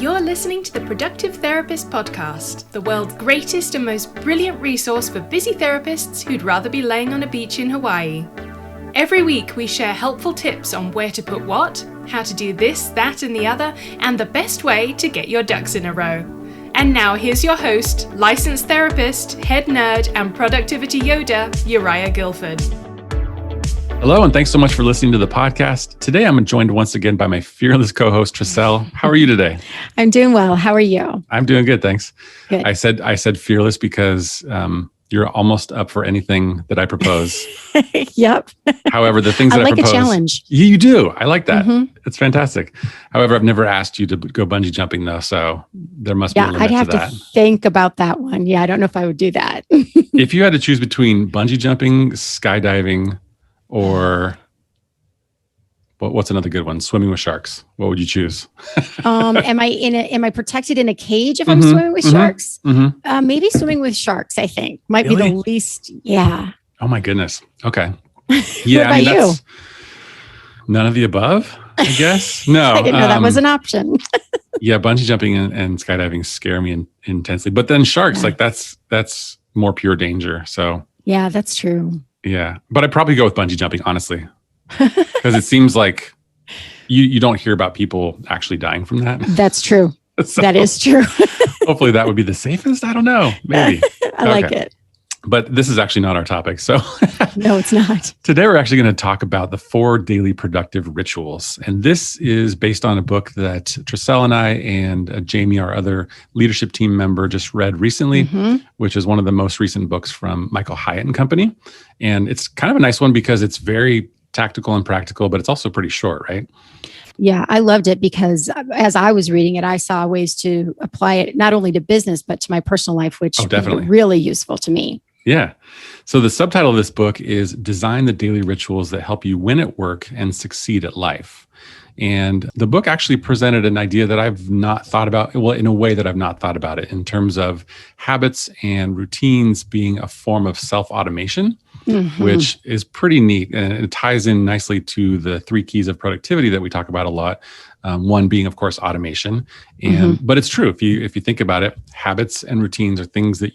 You're listening to the Productive Therapist Podcast, the world's greatest and most brilliant resource for busy therapists who'd rather be laying on a beach in Hawaii. Every week we share helpful tips on where to put what, how to do this, that, and the other, and the best way to get your ducks in a row. And now here's your host, licensed therapist, head nerd, and productivity Yoda, Uriah Guilford. Hello, and thanks so much for listening to the podcast. Today, I'm joined once again by my fearless co-host, Trisselle. How are you today? I'm doing well. How are you? I'm doing good, thanks. Good. I said fearless because you're almost up for anything that I propose. Yep. However, the things that I propose... I like a challenge. You do. I like that. Mm-hmm. It's fantastic. However, I've never asked you to go bungee jumping, though, so there must be a limit to that. I'd have to think about that one. Yeah, I don't know if I would do that. If you had to choose between bungee jumping, skydiving, or what's another good one? Swimming with sharks. What would you choose? Am I protected in a cage if I'm swimming with sharks? Mm-hmm. Maybe swimming with sharks, I think. Might be the least. Yeah. Oh my goodness. Okay. Yeah. What about you? None of the above, I guess. No. I didn't know that was an option. Yeah. Bungee jumping and skydiving scare me intensely, but then sharks, that's more pure danger. So yeah, that's true. Yeah. But I'd probably go with bungee jumping, honestly, because it seems like you don't hear about people actually dying from that. That's true. So, that is true. Hopefully that would be the safest. I don't know. Maybe. I like it. But this is actually not our topic. So no, it's not. Today, we're actually going to talk about the 4 daily productive rituals. And this is based on a book that Trisselle and I and Jamie, our other leadership team member, just read recently, which is one of the most recent books from Michael Hyatt and Company. And it's kind of a nice one because it's very tactical and practical, but it's also pretty short, right? Yeah, I loved it because as I was reading it, I saw ways to apply it not only to business, but to my personal life, which was really useful to me. Yeah. So the subtitle of this book is Design the Daily Rituals That Help You Win at Work and Succeed at Life. And the book actually presented an idea that I've not thought about, well, in a way that I've not thought about it, in terms of habits and routines being a form of self-automation, which is pretty neat. And it ties in nicely to the 3 keys of productivity that we talk about a lot. One being, of course, automation. And but it's true. If you think about it, habits and routines are things that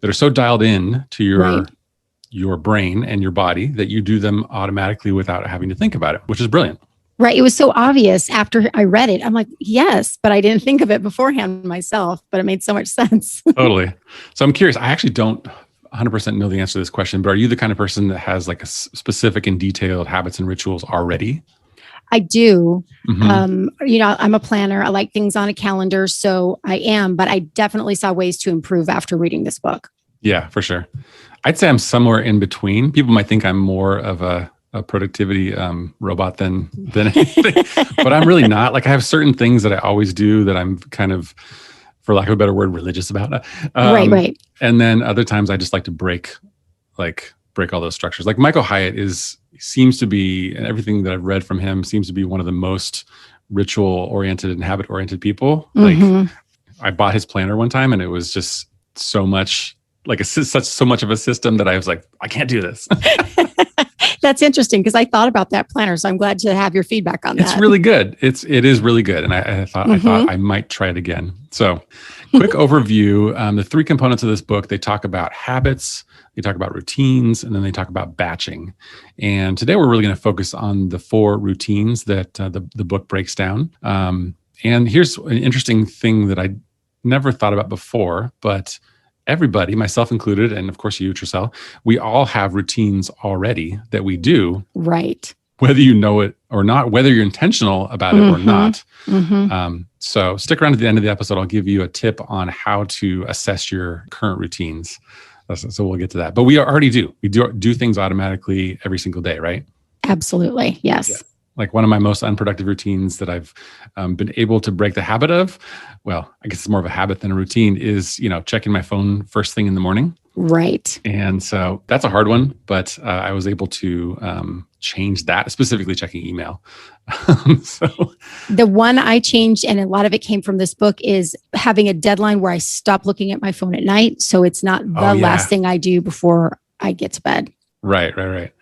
are so dialed in to your brain and your body that you do them automatically without having to think about it, which is brilliant. Right. It was so obvious after I read it. I'm like, yes, but I didn't think of it beforehand myself, but it made so much sense. Totally. So I'm curious. I actually don't 100% know the answer to this question, but are you the kind of person that has like a specific and detailed habits and rituals already? I do. I'm a planner. I like things on a calendar. So I am, but I definitely saw ways to improve after reading this book. Yeah, for sure. I'd say I'm somewhere in between. People might think I'm more of a productivity robot than anything, but I'm really not. Like I have certain things that I always do that I'm kind of, for lack of a better word, religious about. Right. And then other times I just like to break all those structures. Like Michael Hyatt seems to be, and everything that I've read from him seems to be one of the most ritual-oriented and habit-oriented people. Like I bought his planner one time and it was just so much like so much of a system that I was like, I can't do this. That's interesting because I thought about that planner, so I'm glad to have your feedback on that. It's really good. It is really good, and I thought I might try it again. So, quick overview: the 3 components of this book. They talk about habits, they talk about routines, and then they talk about batching. And today we're really going to focus on the 4 routines that the book breaks down. And here's an interesting thing that I never thought about before, but everybody, myself included, and of course you, Trisselle, we all have routines already that we do. Right. Whether you know it or not, whether you're intentional about it or not. So stick around to the end of the episode. I'll give you a tip on how to assess your current routines. So we'll get to that. But we already do. We do things automatically every single day, right? Absolutely. Yes. Yeah. Like one of my most unproductive routines that I've been able to break the habit of, well, I guess it's more of a habit than a routine, is, checking my phone first thing in the morning. Right. And so that's a hard one, but I was able to change that, specifically checking email. So the one I changed, and a lot of it came from this book, is having a deadline where I stop looking at my phone at night. So it's not the last thing I do before I get to bed. Right.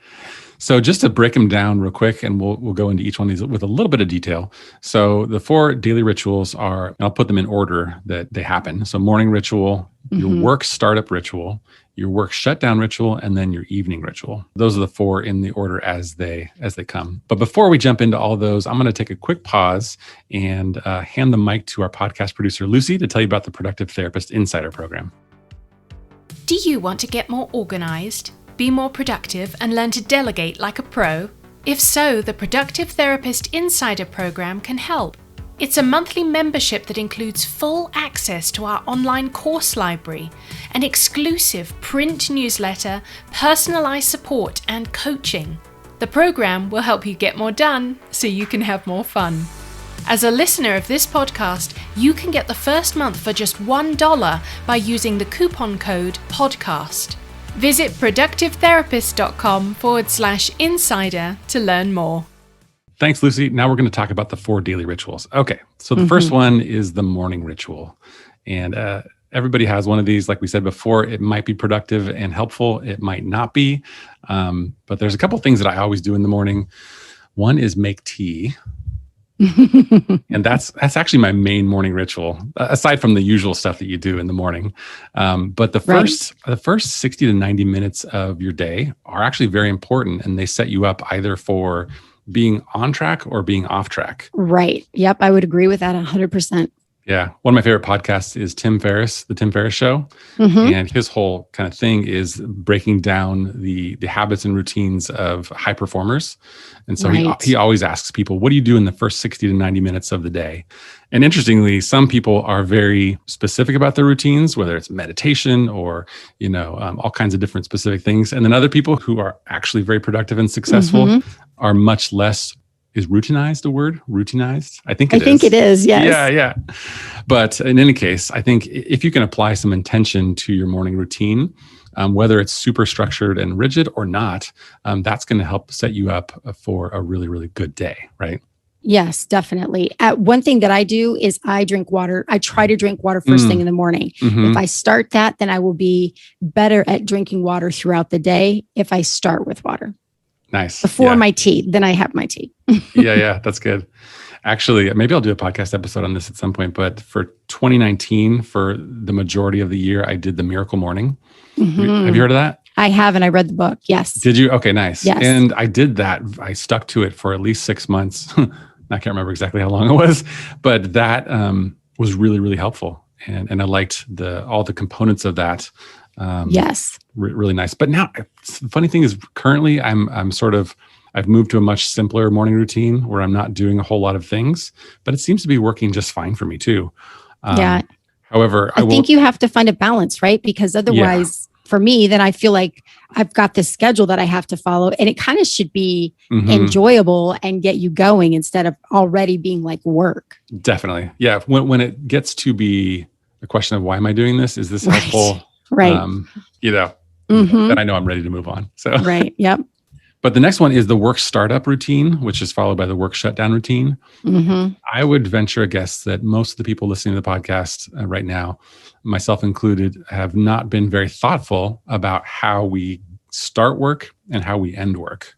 So just to break them down real quick, and we'll go into each one of these with a little bit of detail. So the 4 daily rituals are, and I'll put them in order that they happen. So morning ritual, your work startup ritual, your work shutdown ritual, and then your evening ritual. Those are the 4 in the order as they come. But before we jump into all those, I'm going to take a quick pause and hand the mic to our podcast producer, Lucy, to tell you about the Productive Therapist Insider Program. Do you want to get more organized, be more productive, and learn to delegate like a pro? If so, the Productive Therapist Insider Program can help. It's a monthly membership that includes full access to our online course library, an exclusive print newsletter, personalized support, and coaching. The program will help you get more done so you can have more fun. As a listener of this podcast, you can get the first month for just $1 by using the coupon code PODCAST. Visit productivetherapist.com/insider to learn more. Thanks, Lucy. Now we're going to talk about the 4 daily rituals. Okay, so the first one is the morning ritual. And everybody has one of these. Like we said before, it might be productive and helpful. It might not be. But there's a couple things that I always do in the morning. One is make tea. And that's actually my main morning ritual, aside from the usual stuff that you do in the morning. But the first 60 to 90 minutes of your day are actually very important, and they set you up either for being on track or being off track. Right. Yep. I would agree with that 100%. Yeah. One of my favorite podcasts is Tim Ferriss, the Tim Ferriss Show. And his whole kind of thing is breaking down the habits and routines of high performers. And so he always asks people, what do you do in the first 60 to 90 minutes of the day? And interestingly, some people are very specific about their routines, whether it's meditation or, all kinds of different specific things. And then other people who are actually very productive and successful are much less. Is routinized a word? Routinized? I think it is. Yes. Yeah. But in any case, I think if you can apply some intention to your morning routine, whether it's super structured and rigid or not, that's going to help set you up for a really, really good day, right? Yes, definitely. One thing that I do is I drink water. I try to drink water first thing in the morning. If I start that, then I will be better at drinking water throughout the day if I start with water. Nice. Before my tea, then I have my tea. Yeah, that's good. Actually, maybe I'll do a podcast episode on this at some point, but for 2019, for the majority of the year, I did the Miracle Morning. Have you heard of that? I have, and I read the book. Yes. Did you? Okay, nice. Yes. And I did that. I stuck to it for at least 6 months. I can't remember exactly how long it was, but that was really, really helpful. And I liked all the components of that. Yes. Really nice. But now, the funny thing is, currently I've moved to a much simpler morning routine where I'm not doing a whole lot of things, but it seems to be working just fine for me too. However, I think you have to find a balance, right? Because otherwise, for me, then I feel like I've got this schedule that I have to follow, and it kind of should be enjoyable and get you going instead of already being like work. Definitely. Yeah. When it gets to be a question of why am I doing this? Is this helpful? Right. Then I know I'm ready to move on. So right. Yep. But the next one is the work startup routine, which is followed by the work shutdown routine. I would venture a guess that most of the people listening to the podcast right now, myself included, have not been very thoughtful about how we start work and how we end work.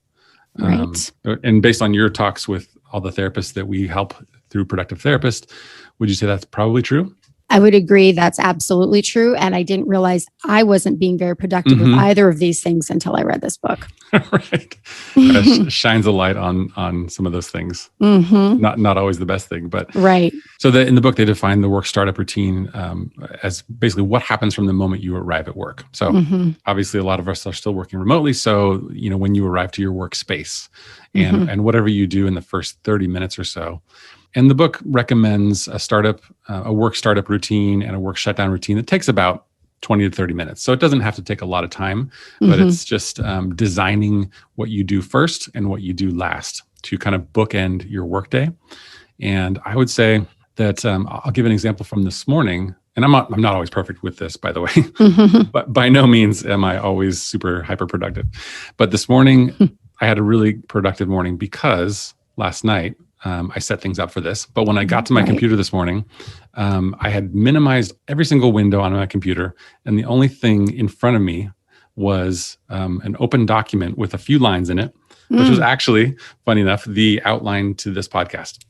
Right. And based on your talks with all the therapists that we help through Productive Therapist, would you say that's probably true? I would agree. That's absolutely true. And I didn't realize I wasn't being very productive with either of these things until I read this book. Right. Shines a light on some of those things. Not always the best thing, but right. So in the book, they define the work startup routine as basically what happens from the moment you arrive at work. So obviously a lot of us are still working remotely. So, when you arrive to your workspace and whatever you do in the first 30 minutes or so. And the book recommends a work startup routine and a work shutdown routine that takes about 20 to 30 minutes. So it doesn't have to take a lot of time, but it's just designing what you do first and what you do last to kind of bookend your workday. And I would say that I'll give an example from this morning. And I'm not always perfect with this, by the way, but by no means am I always super hyper productive. But this morning, I had a really productive morning because last night, I set things up for this. But when I got to my computer this morning, I had minimized every single window on my computer. And the only thing in front of me was an open document with a few lines in it which was actually, funny enough, the outline to this podcast.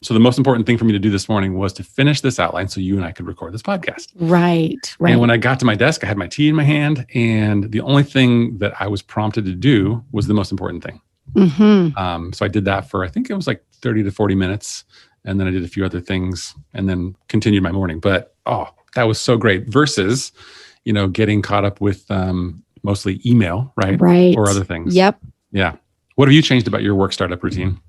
So the most important thing for me to do this morning was to finish this outline so you and I could record this podcast. Right. And when I got to my desk, I had my tea in my hand, and the only thing that I was prompted to do was the most important thing. So I did that for, I think it was like 30 to 40 minutes. And then I did a few other things and then continued my morning. But, that was so great versus, getting caught up with mostly email, right? Right. Or other things. Yep. Yeah. What have you changed about your work startup routine?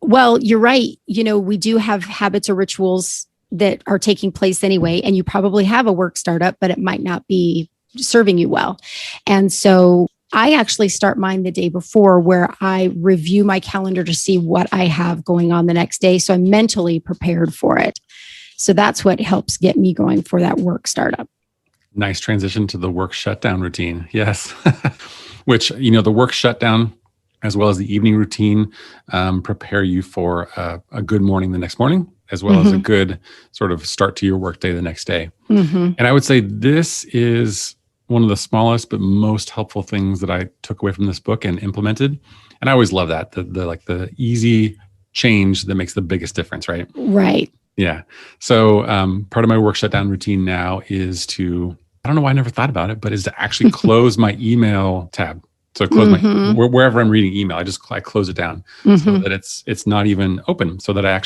Well, you're right. We do have habits or rituals that are taking place anyway, and you probably have a work startup, but it might not be serving you well. And so I actually start mine the day before, where I review my calendar to see what I have going on the next day. So I'm mentally prepared for it. So that's what helps get me going for that work startup. Nice transition to the work shutdown routine. Yes. Which, the work shutdown as well as the evening routine prepare you for a good morning the next morning, as well as a good sort of start to your workday the next day. And I would say this is one of the smallest but most helpful things that I took away from this book and implemented. And I always love that, the easy change that makes the biggest difference, right? Right. Yeah. So part of my work shutdown routine now is to, I don't know why I never thought about it, but is to actually close my email tab. So close my, wherever I'm reading email, I close it down so that it's not even open, so that I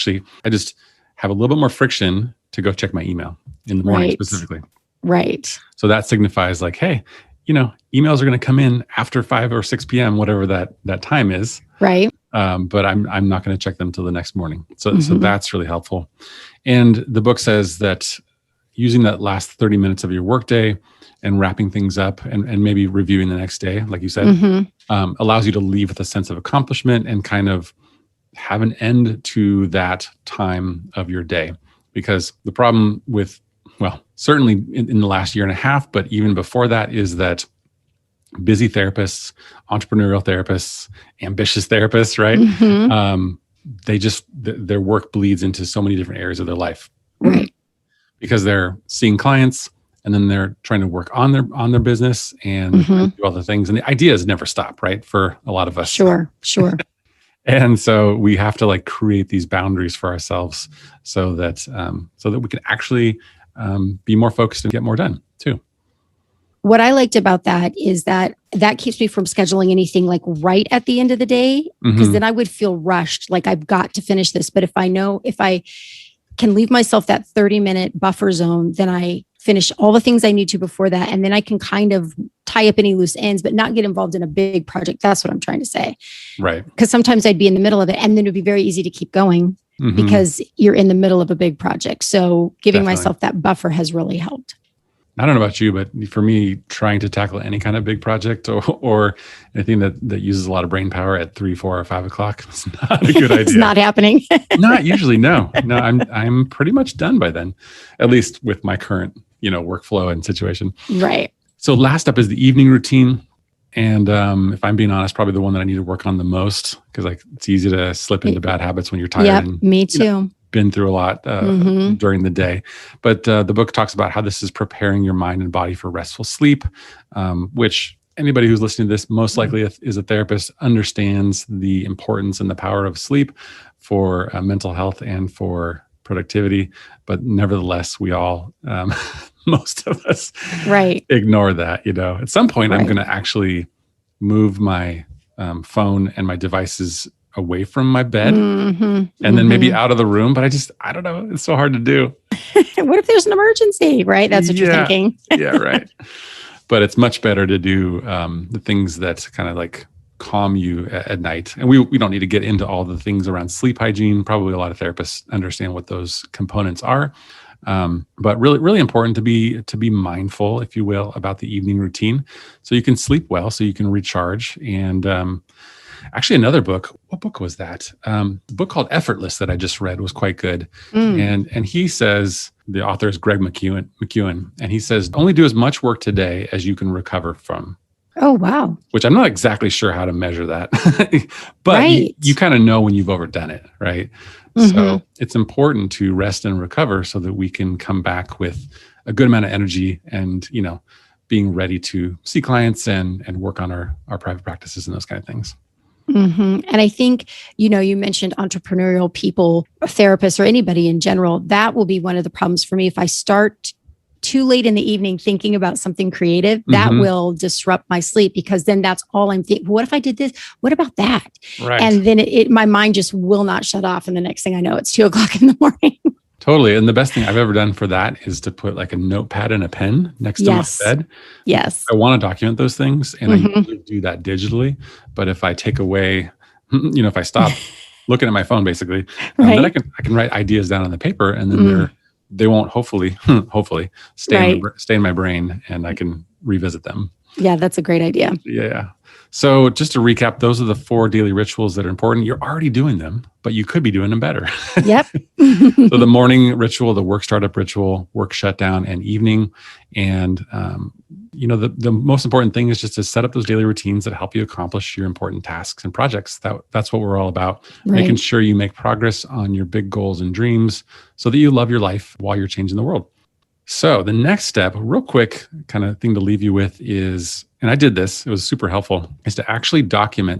just have a little bit more friction to go check my email in the morning specifically. Right. So that signifies like, hey, emails are going to come in after 5 or 6 p.m., whatever that time is. Right. But I'm not going to check them till the next morning. So that's really helpful. And the book says that using that last 30 minutes of your workday and wrapping things up and maybe reviewing the next day, like you said, allows you to leave with a sense of accomplishment and kind of have an end to that time of your day. Because the problem with, certainly in the last year and a half, but even before that, is that busy therapists, entrepreneurial therapists, ambitious therapists, right? Their work bleeds into so many different areas of their life. Right. Because they're seeing clients, and then they're trying to work on their business and do all the things. And the ideas never stop, right? For a lot of us. Sure. And so we have to create these boundaries for ourselves so that we can actually be more focused and get more done too. What I liked about that is that keeps me from scheduling anything right at the end of the day, because then I would feel rushed. I've got to finish this. But if I can leave myself that 30-minute buffer zone, then I finish all the things I need to before that. And then I can kind of tie up any loose ends, but not get involved in a big project. That's what I'm trying to say. Right. Because sometimes I'd be in the middle of it, and then it would be very easy to keep going because you're in the middle of a big project. So giving myself that buffer has really helped. I don't know about you, but for me, trying to tackle any kind of big project or anything that uses a lot of brain power at 3, 4, or 5 o'clock, it's not a good idea. It's not happening. Not usually. No, I'm pretty much done by then, at least with my current, workflow and situation. Right. So last up is the evening routine. And if I'm being honest, probably the one that I need to work on the most, because it's easy to slip into bad habits when you're tired. Yep, and, me too. Been through a lot during the day. But the book talks about how this is preparing your mind and body for restful sleep, which anybody who's listening to this most likely is a therapist, understands the importance and the power of sleep for mental health and for productivity. But nevertheless, we all, most of us, ignore that. At some point, I'm going to actually move my phone and my devices away from my bed and then maybe out of the room. But I don't know. It's so hard to do. What if there's an emergency, right? That's what you're thinking. Yeah, right. But it's much better to do the things that kind of calm you at night. And we don't need to get into all the things around sleep hygiene. Probably a lot of therapists understand what those components are. But really, really important to be mindful, if you will, about the evening routine so you can sleep well, so you can recharge. And actually, another book. What book was that? The book called Effortless that I just read was quite good. And he says, the author is Greg McEwen, and he says, only do as much work today as you can recover from. Oh, wow. Which I'm not exactly sure how to measure that, but you kind of know when you've overdone it, right? So it's important to rest and recover so that we can come back with a good amount of energy and, being ready to see clients and work on our private practices and those kind of things. And I think, you mentioned entrepreneurial people, therapists, or anybody in general. That will be one of the problems for me. If I start too late in the evening thinking about something creative, that will disrupt my sleep, because then that's all I'm thinking. What if I did this? What about that? Right. And then my mind just will not shut off. And the next thing I know, it's 2:00 in the morning. Totally. And the best thing I've ever done for that is to put like a notepad and a pen next to my bed. Yes. I want to document those things, and I usually do that digitally. But if I take away, if I stop looking at my phone, basically, then I can write ideas down on the paper, and then they won't hopefully stay in my brain, and I can revisit them. Yeah, that's a great idea. Yeah. So just to recap, those are the 4 daily rituals that are important. You're already doing them, but you could be doing them better. Yep. So the morning ritual, the work startup ritual, work shutdown, and evening. And, the most important thing is just to set up those daily routines that help you accomplish your important tasks and projects. That's what we're all about. Right. Making sure you make progress on your big goals and dreams so that you love your life while you're changing the world. So the next step, real quick kind of thing to leave you with is, and I did this, it was super helpful, is to actually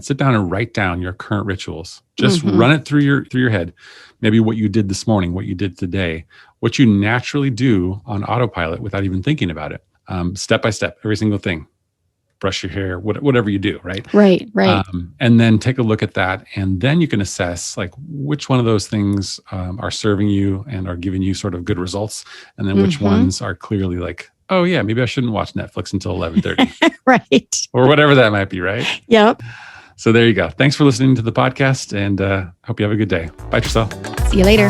sit down and write down your current rituals. Just run it through your head. Maybe what you did this morning, what you did today, what you naturally do on autopilot without even thinking about it. Step by step, every single thing. Brush your hair, whatever you do, right? Right. And then take a look at that, and then you can assess like which one of those things are serving you and are giving you sort of good results, and then which ones are clearly like, oh yeah, maybe I shouldn't watch Netflix until 11:30, right? Or whatever that might be, right? Yep. So there you go. Thanks for listening to the podcast, and hope you have a good day. Bye, Tricelle. See you later.